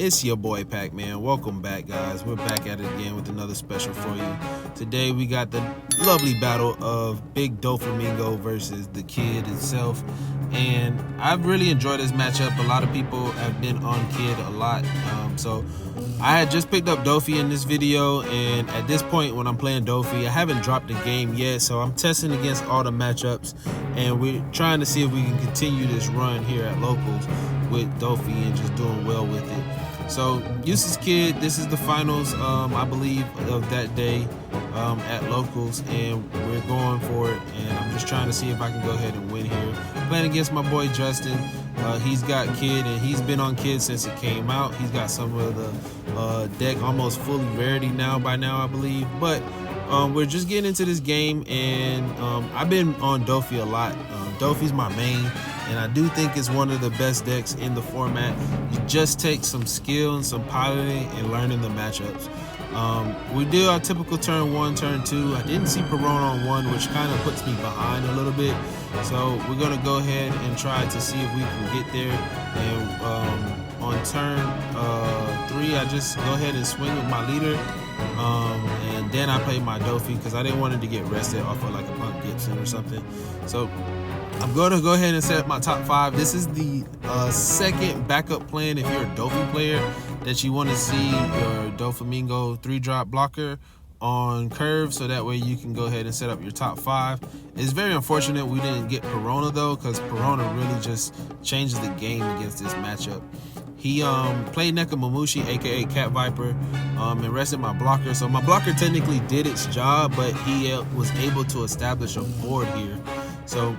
It's your boy Pac-Man. Welcome back, guys. We're back at it again with another special for you. Today we got the lovely battle of Big Doflamingo versus the Kid itself. And I've really enjoyed this matchup. A lot of people have been on Kid a lot. So I had just picked up Doffy in this video, and at this point when I'm playing Doffy, I haven't dropped the game yet, so I'm testing against all the matchups, and we're trying to see if we can continue this run here at locals with Doffy and just doing well with it. So Useless Kid, this is the finals, I believe, of that day at locals, and we're going for it, and I'm just trying to see if I can go ahead and win here. Playing against my boy Justin. He's got Kid, and he's been on Kid since it came out. He's got some of the deck almost fully rarity by now, I believe. But we're just getting into this game, and I've been on Doffy a lot. Doffy's my main, and I do think it's one of the best decks in the format. You just take some skill and some piloting and learning the matchups. We did our typical turn 1, turn 2. I didn't see Perona on 1, which kind of puts me behind a little bit. So we're going to go ahead and try to see if we can get there. And on turn 3, I just go ahead and swing with my leader. And then I play my Doffy because I didn't want it to get rested off of like a Punk Gibson or something. So I'm going to go ahead and set up my top 5. This is the second backup plan if you're a Doffy player that you want to see your Doflamingo 3-drop blocker on curve, so that way you can go ahead and set up your top 5. It's very unfortunate we didn't get Perona though, because Perona really just changes the game against this matchup. He played Nekamamushi, aka Cat Viper, and rested my blocker. So my blocker technically did its job, but he was able to establish a board here. So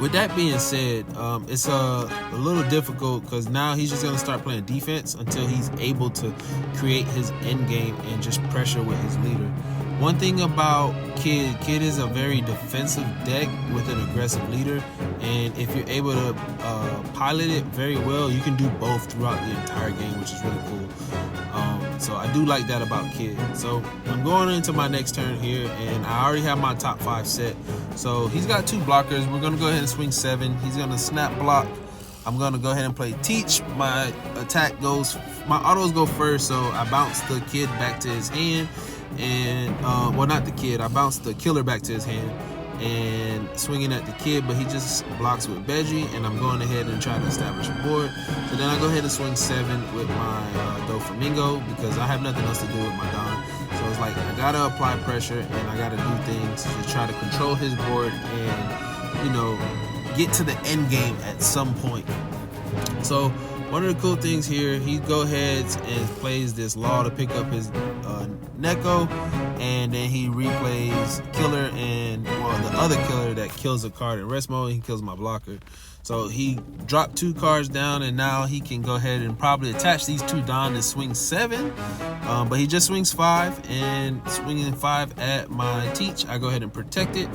with that being said, it's a little difficult because now he's just going to start playing defense until he's able to create his end game and just pressure with his leader. One thing about Kid is a very defensive deck with an aggressive leader, and if you're able to pilot it very well, you can do both throughout the entire game, which is really cool. So I do like that about Kid. So I'm going into my next turn here, and I already have my top 5 set. So he's got 2 blockers. We're going to go ahead and swing 7. He's going to snap block. I'm going to go ahead and play Teach. My autos go first, so I bounce the Kid back to his hand. And, well, not the Kid. I bounce the killer back to his hand and swinging at the Kid, but he just blocks with Veggie, and I'm going ahead and trying to establish a board. So then I go ahead and swing 7 with my Doflamingo because I have nothing else to do with my Don. So it's like I gotta apply pressure and I gotta do things to try to control his board and, you know, get to the end game at some point. So one of the cool things here, he go ahead and plays this Law to pick up his Neko, and then he replays Killer and, well, the other Killer that kills a card in rest mode. He kills my blocker. So he dropped 2 cards down, and now he can go ahead and probably attach these 2 down to swing 7. But he just swings 5, and swinging 5 at my Teach, I go ahead and protect it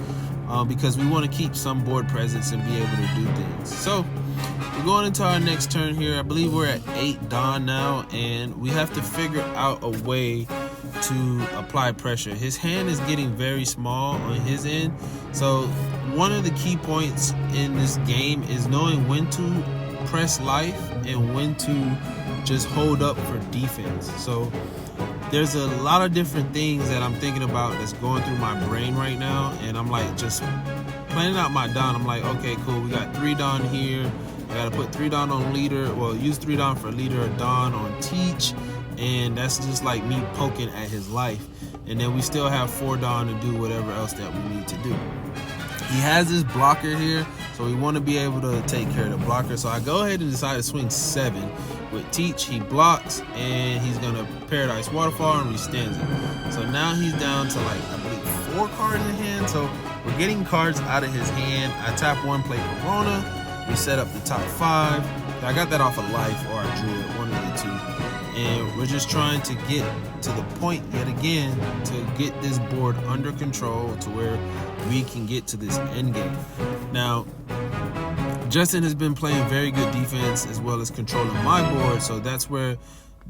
because we want to keep some board presence and be able to do things. So we're going into our next turn here. I believe we're at 8 Dawn now, and we have to figure out a way to apply pressure. His hand is getting very small on his end, so one of the key points in this game is knowing when to press life and when to just hold up for defense. So there's a lot of different things that I'm thinking about that's going through my brain right now, and I'm like just planning out my Don. I'm like, okay, cool, we got 3 Don here. I gotta put 3 Don on leader, well, use 3 Don for leader, a Don on Teach, and that's just like me poking at his life. And then we still have 4 Don to do whatever else that we need to do. He has this blocker here, so we want to be able to take care of the blocker. So I go ahead and decide to swing 7 with Teach. He blocks, and he's gonna Paradise Waterfall and restands it. So now he's down to like, I believe, 4 cards in hand. So we're getting cards out of his hand. I tap 1, play Perona. We set up the top 5. I got that off of life, or I drew it, one of the 2. And we're just trying to get to the point yet again to get this board under control to where we can get to this end game. Now, Justin has been playing very good defense as well as controlling my board, so that's where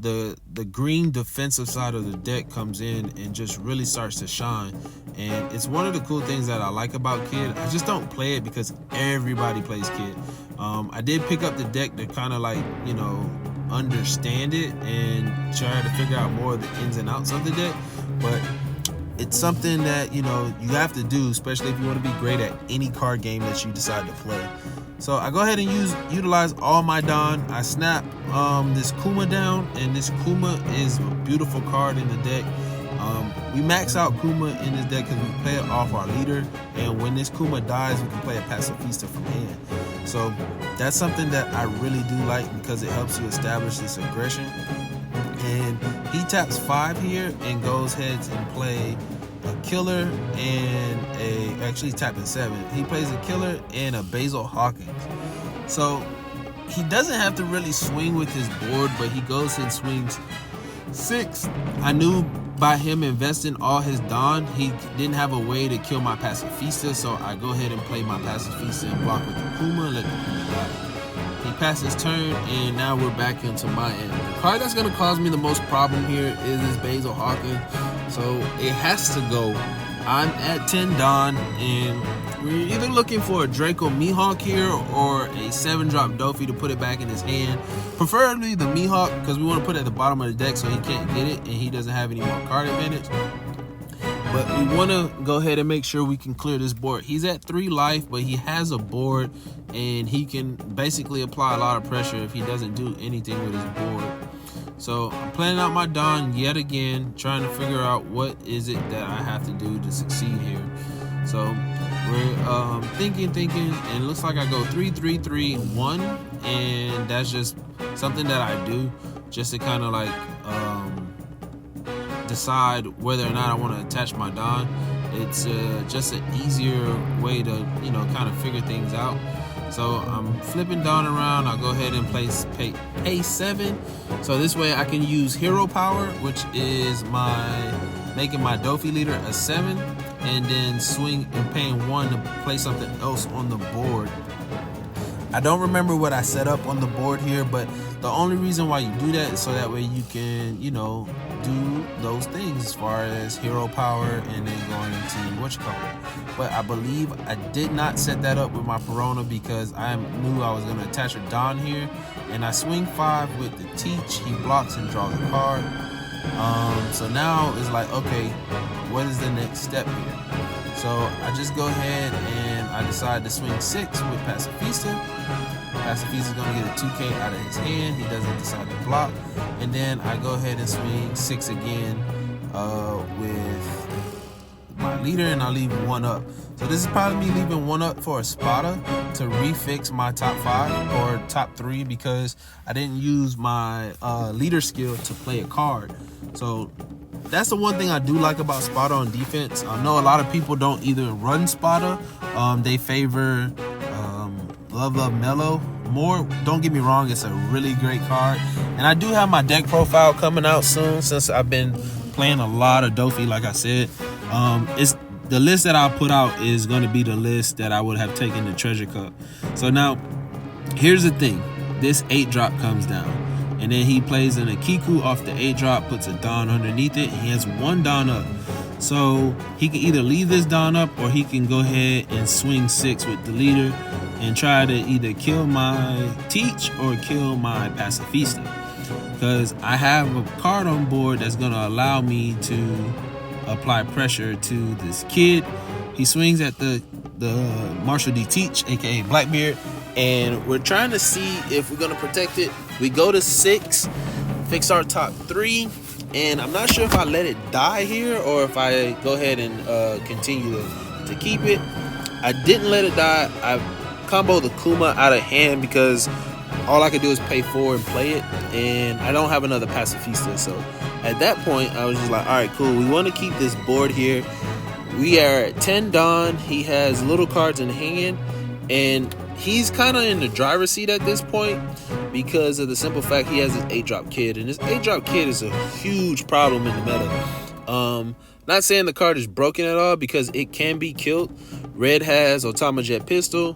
the green defensive side of the deck comes in and just really starts to shine. And it's one of the cool things that I like about Kid. I just don't play it because everybody plays Kid. I did pick up the deck to kind of like, you know, understand it and try to figure out more of the ins and outs of the deck, but it's something that, you know, you have to do, especially if you want to be great at any card game that you decide to play. So I go ahead and utilize all my Don. I snap this Kuma down, and this Kuma is a beautiful card in the deck. We max out Kuma in this deck because we play it off our leader, and when this Kuma dies, we can play a Pacifista from hand. So that's something that I really do like because it helps you establish this aggression. And he taps 5 here and goes ahead and play a killer and actually tapping 7. He plays a killer and a Basil Hawkins. So he doesn't have to really swing with his board, but he goes and swings 6. I knew by him investing all his Don, he didn't have a way to kill my Pacifista, so I go ahead and play my Pacifista and block with the Kuma and let the Kuma die. He passes turn, and now we're back into my end. The card that's going to cause me the most problem here is this Basil Hawkins, so it has to go. I'm at 10 Don, and we're either looking for a Draco Mihawk here or a 7-drop Doffy to put it back in his hand. Preferably the Mihawk, because we want to put it at the bottom of the deck so he can't get it and he doesn't have any more card advantage. But we want to go ahead and make sure we can clear this board. He's at 3 life, but he has a board, and he can basically apply a lot of pressure if he doesn't do anything with his board. So I'm planning out my Don yet again, trying to figure out what is it that I have to do to succeed here. So we're thinking, and it looks like I go 3-3-3-1, and that's just something that I do just to kind of like decide whether or not I want to attach my Don. It's just an easier way to, you know, kind of figure things out. So I'm flipping Don around. I'll go ahead and pay 7. So this way I can use hero power, which is making my Doffy leader a 7, and then swing and paying 1 to play something else on the board. I don't remember what I set up on the board here, but the only reason why you do that is so that way you can, you know, do those things as far as hero power and then going into whatchamacallit. But I believe I did not set that up with my Perona because I knew I was going to attach a Don here, and I swing 5 with the Teach. He blocks and draws a card. So now it's like, okay, what is the next step here? So I just go ahead and I decide to swing 6 with Pacifista. Pacifista's gonna get a 2K out of his hand. He doesn't decide to block. And then I go ahead and swing 6 again with my leader, and I leave 1 up. So this is probably me leaving 1 up for a spotter to refix my top 5 or top 3 because I didn't use my leader skill to play a card. So that's the one thing I do like about spotter on defense. I know a lot of people don't either run spotter. They favor Love Mellow more. Don't get me wrong, it's a really great card. And I do have my deck profile coming out soon since I've been playing a lot of Doffy, like I said. It's the list that I'll put out is going to be the list that I would have taken the Treasure Cup. So now, here's the thing. This 8-drop comes down. And then he plays an Akiku off the 8-drop, puts a Don underneath it. He has 1 Don up. So he can either leave this Don up or he can go ahead and swing 6 with the leader and try to either kill my Teach or kill my Pacifista. Because I have a card on board that's going to allow me to apply pressure to this kid. He swings at the Marshall D. Teach, aka Blackbeard, and we're trying to see if we're going to protect it. We go to 6, fix our top 3, and I'm not sure if I let it die here or if I go ahead and continue to keep it. I didn't let it die. I combo the Kuma out of hand because all I could do is pay 4 and play it, and I don't have another Pacifista. So at that point, I was just like, all right, cool. We want to keep this board here. We are at 10 Don. He has little cards in hand, and he's kind of in the driver's seat at this point because of the simple fact he has this 8-drop kid, and this 8-drop kid is a huge problem in the meta. Not saying the card is broken at all because it can be killed. Red has Otama Jet Pistol.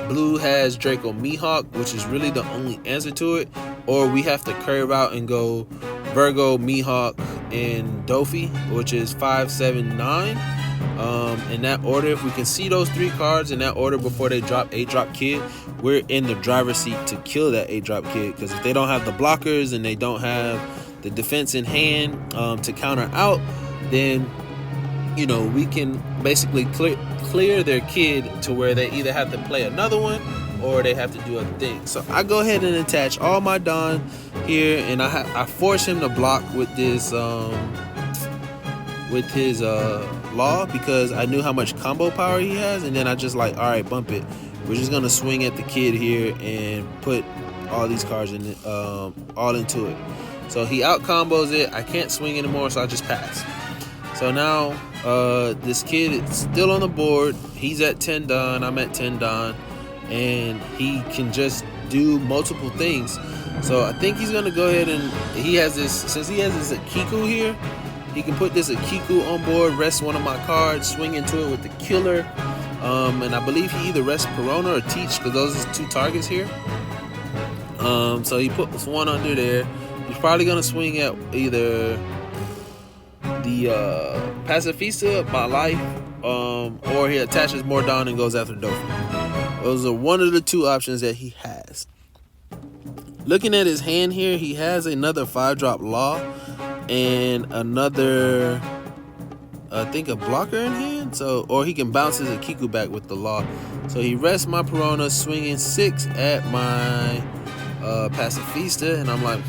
Blue has Draco Mihawk, which is really the only answer to it. Or we have to curve out and go Virgo, Mihawk, and Doffy, which is 5, 7, 9. in that order. If we can see those 3 cards in that order before they drop 8-drop kid, we're in the driver's seat to kill that 8-drop kid. Because if they don't have the blockers and they don't have the defense in hand to counter out, then we can basically clear their kid to where they either have to play another one or they have to do other things. So I go ahead and attach all my Don here, and I force him to block with this with his law, because I knew how much combo power he has, and then I just like, all right, bump it. We're just gonna swing at the kid here and put all these cards in all into it. So he out combos it. I can't swing anymore, so I just pass. So now this kid is still on the board. He's at 10 Don. I'm at 10 Don, and he can just do multiple things. So I think he's gonna go ahead and since he has this Akiku here, he can put this Akiku on board, rest one of my cards, swing into it with the killer. And I believe he either rests Perona or Teach, because those are 2 targets here. So he puts one under there. He's probably going to swing at either the Pacifista, my life, or he attaches more Don and goes after Doffy. Those are one of the 2 options that he has. Looking at his hand here, he has another 5-drop Law and another, I think, a blocker in hand. So, or he can bounce his Akiku back with the Law. So he rests my Perona, swinging 6 at my Pacifista, and I'm like,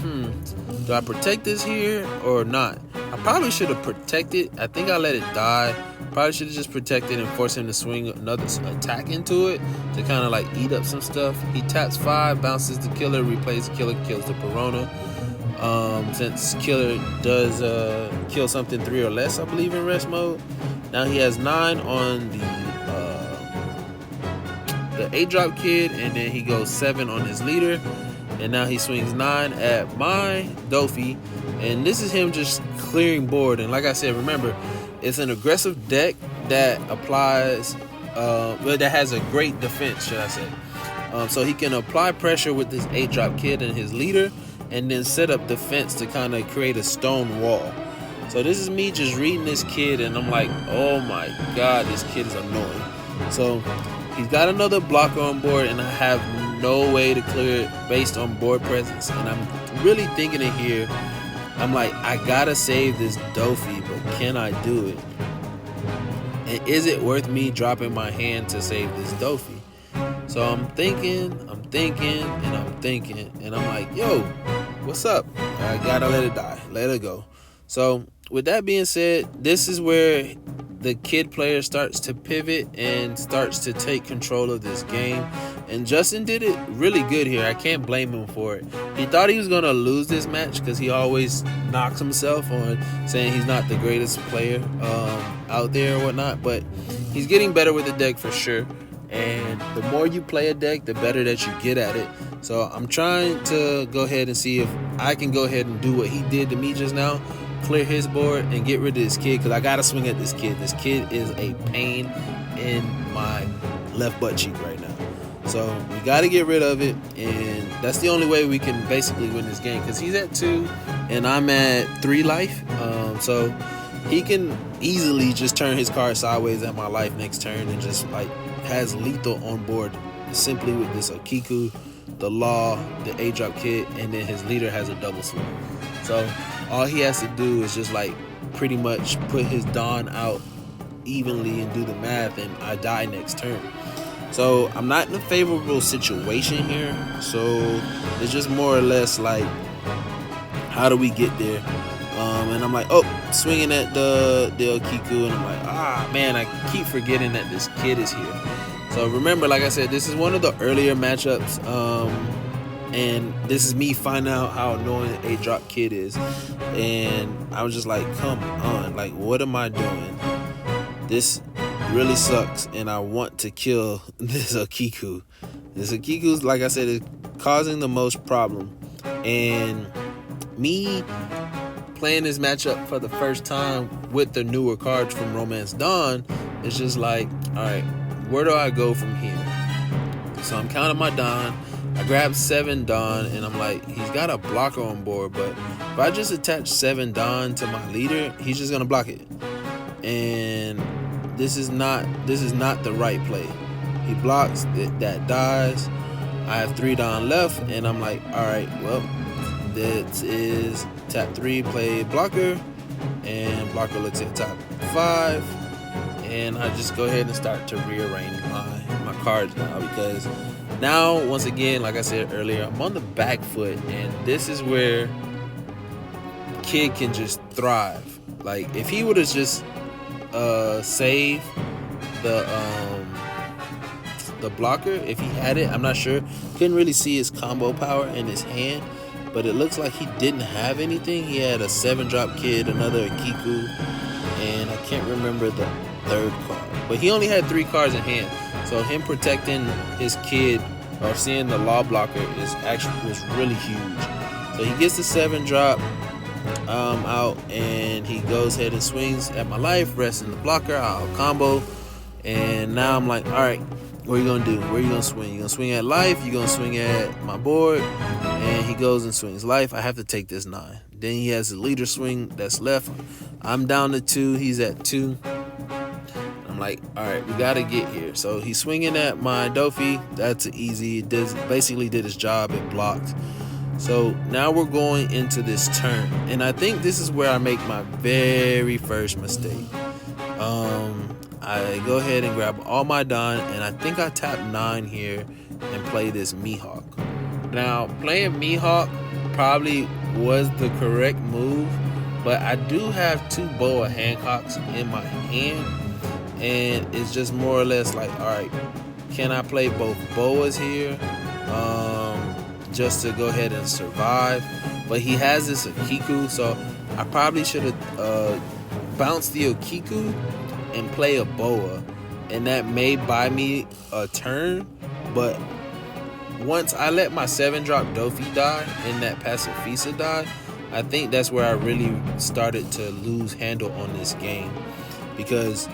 do I protect this here or not? I probably should have protected. I think I let it die. Probably should have just protected and forced him to swing another attack into it to kind of like eat up some stuff. He taps 5, bounces the killer, replays the killer, kills the Perona. Since killer does kill something 3 or less, I believe, in rest mode. Now he has 9 on the 8-drop kid, and then he goes 7 on his leader. And now he swings 9 at my Doffy, and this is him just clearing board. And like I said, remember, it's an aggressive deck that applies, that has a great defense, should I say. So he can apply pressure with this 8-drop kid and his leader, and then set up defense to kind of create a stone wall. So this is me just reading this kid, and I'm like, oh my god, this kid is annoying. So he's got another blocker on board, and I have no way to clear it based on board presence. And I'm really thinking it here. I'm like, I gotta save this Doffy, but can I do it? And is it worth me dropping my hand to save this Doffy? So I'm thinking, and I'm like, yo, what's up? I gotta let it die, let it go. So with that being said, this is where the kid player starts to pivot and starts to take control of this game. And Justin did it really good here. I can't blame him for it. He thought he was going to lose this match because he always knocks himself on saying he's not the greatest player out there or whatnot. But he's getting better with the deck for sure. And the more you play a deck, the better that you get at it. So I'm trying to go ahead and see if I can go ahead and do what he did to me just now. Clear his board and get rid of this kid, because I gotta swing at this kid. This kid is a pain in my left butt cheek right now. So we gotta get rid of it, and that's the only way we can basically win this game, because he's at 2 and I'm at 3 life. So he can easily just turn his card sideways at my life next turn and just like has lethal on board simply with this Akiku, the Law, the 8-drop kid, and then his leader has a double swing. So all he has to do is just like pretty much put his Dawn out evenly and do the math, and I die next turn. So I'm not in a favorable situation here. So it's just more or less like, how do we get there? And I'm like, oh, swinging at the Akiku, and I'm like, man, I keep forgetting that this kid is here. So remember, like I said, this is one of the earlier matchups. And this is me finding out how annoying the 8-drop kid is. And I was just like, come on, like, what am I doing? This really sucks, and I want to kill this Akiku. This Akiku's, like I said, is causing the most problem. And me playing this matchup for the first time with the newer cards from Romance Dawn is just like, all right, where do I go from here? So I'm counting my Dawn. I grabbed 7 Dawn, and I'm like, he's got a blocker on board, but if I just attach 7 Dawn to my leader, he's just gonna block it. And this is not the right play. He blocks, that dies. I have 3 Don left, and I'm like, all right, well, this is tap 3, play blocker, and blocker looks at top 5, and I just go ahead and start to rearrange my cards now, because now, once again, like I said earlier, I'm on the back foot, and this is where Kid can just thrive. Like, if he would have just saved the blocker, if he had it, I'm not sure. Couldn't really see his combo power in his hand, but it looks like he didn't have anything. He had a 7-drop Kid, another Kiku, and I can't remember the 3rd card. But he only had 3 cards in hand, so him protecting his Kid or seeing the law blocker was really huge. So he gets the 7-drop out, and he goes ahead and swings at my life, resting the blocker. I'll combo, and now I'm like, all right, what are you gonna do? Where are you gonna swing? You gonna swing at life? You gonna swing at my board? And he goes and swings life. I have to take this 9. Then he has a leader swing that's left. I'm down to 2. He's at 2. I'm like, all right, we gotta get here. So he's swinging at my Doffy. That's easy. It basically did his job. It blocked. So now we're going into this turn, and I think this is where I make my very first mistake. I go ahead and grab all my Don, and I think I tap 9 here and play this Mihawk. Now, playing Mihawk probably was the correct move, but I do have 2 Boa Hancocks in my hand, and it's just more or less like, all right, can I play both Boas here just to go ahead and survive? But he has this Akiku, so I probably should have bounced the Akiku and play a Boa, and that may buy me a turn. But once I let my 7-drop Doffy die and that Pacifista die, I think that's where I really started to lose handle on this game, because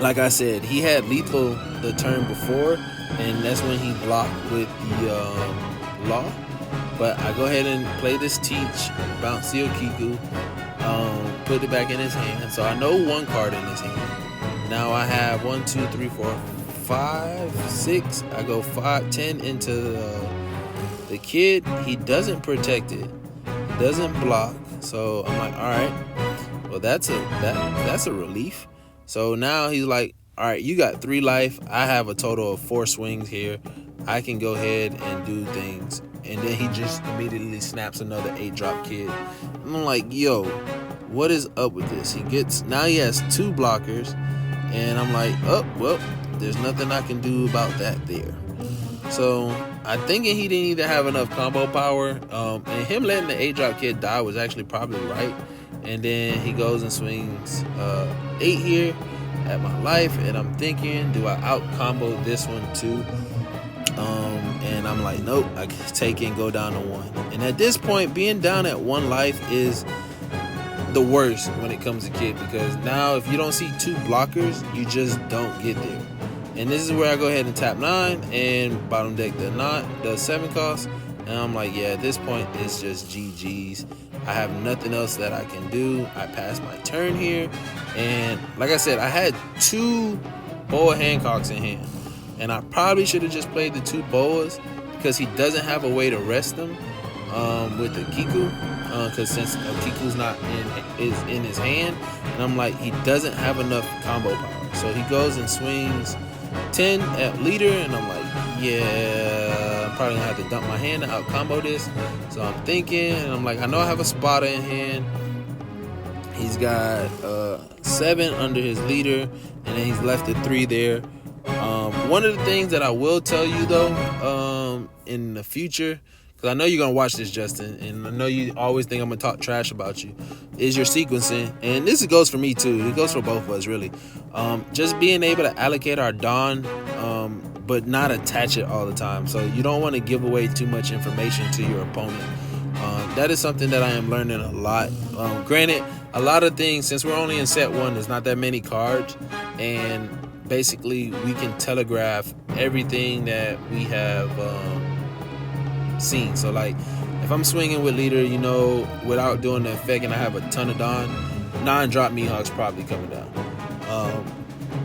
like I said, he had lethal the turn before, and that's when he blocked with the law. But I go ahead and play this Teach, bounce the Okiku, put it back in his hand. So I know 1 card in his hand. Now I have 1, 2, 3, 4, 5, 6. I go 5, 10 into the Kid. He doesn't protect it. He doesn't block. So I'm like, all right, well, that's a relief. So now he's like, all right, you got 3 life. I have a total of 4 swings here. I can go ahead and do things. And then he just immediately snaps another 8-drop Kid. I'm like, yo, what is up with this? Now he has 2 blockers, and I'm like, oh, well, there's nothing I can do about that there. So I'm thinking he didn't either have enough combo power, and him letting the 8-drop Kid die was actually probably right. And then he goes and swings 8 here at my life, and I'm thinking, do I out combo this one too? And I'm like, nope, I can take it and go down to 1. And at this point, being down at 1 life is the worst when it comes to Kid, because now if you don't see 2 blockers, you just don't get there. And this is where I go ahead and tap 9 and bottom deck the 7 cost. And I'm like, yeah, at this point, it's just GG's. I have nothing else that I can do. I passed my turn here. And like I said, I had 2 Boa Hancocks in hand. And I probably should have just played the 2 Boas, because he doesn't have a way to rest them with the Kiku. Because since Kiku's not in his hand, and I'm like, he doesn't have enough combo power. So he goes and swings 10 at leader, and I'm like, yeah, I'm probably gonna have to dump my hand to out combo this. So I'm thinking, and I'm like, I know I have a spotter in hand. He's got 7 under his leader, and then he's left at 3 there. One of the things that I will tell you though, in the future, because I know you're gonna watch this, Justin, and I know you always think I'm gonna talk trash about you, is your sequencing. And this goes for me too. It goes for both of us, really. Just being able to allocate our Dawn, but not attach it all the time. So you don't want to give away too much information to your opponent. That is something that I am learning a lot. Granted, a lot of things, since we're only in set 1, there's not that many cards, and basically we can telegraph everything that we have seen. So like, if I'm swinging with leader, you know, without doing the effect, and I have a ton of Dawn, 9-drop Mihawk's probably coming down.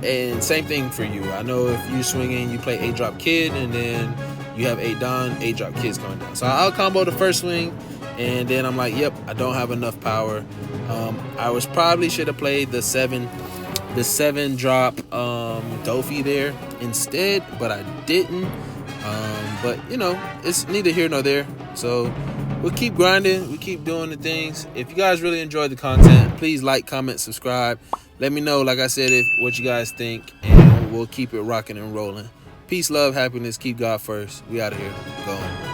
And same thing for you. I know if you swinging, you play 8-drop kid, and then you have 8 Don, 8-drop kids coming down. So I'll combo the first swing, and then I'm like, yep, I don't have enough power. I probably should have played the 7-drop Doffy there instead, but I didn't. But you know, it's neither here nor there. So we'll keep grinding, we keep doing the things. If you guys really enjoyed the content, please like, comment, subscribe. Let me know, like I said, what you guys think, and we'll keep it rocking and rolling. Peace, love, happiness. Keep God first. We out of here. Going.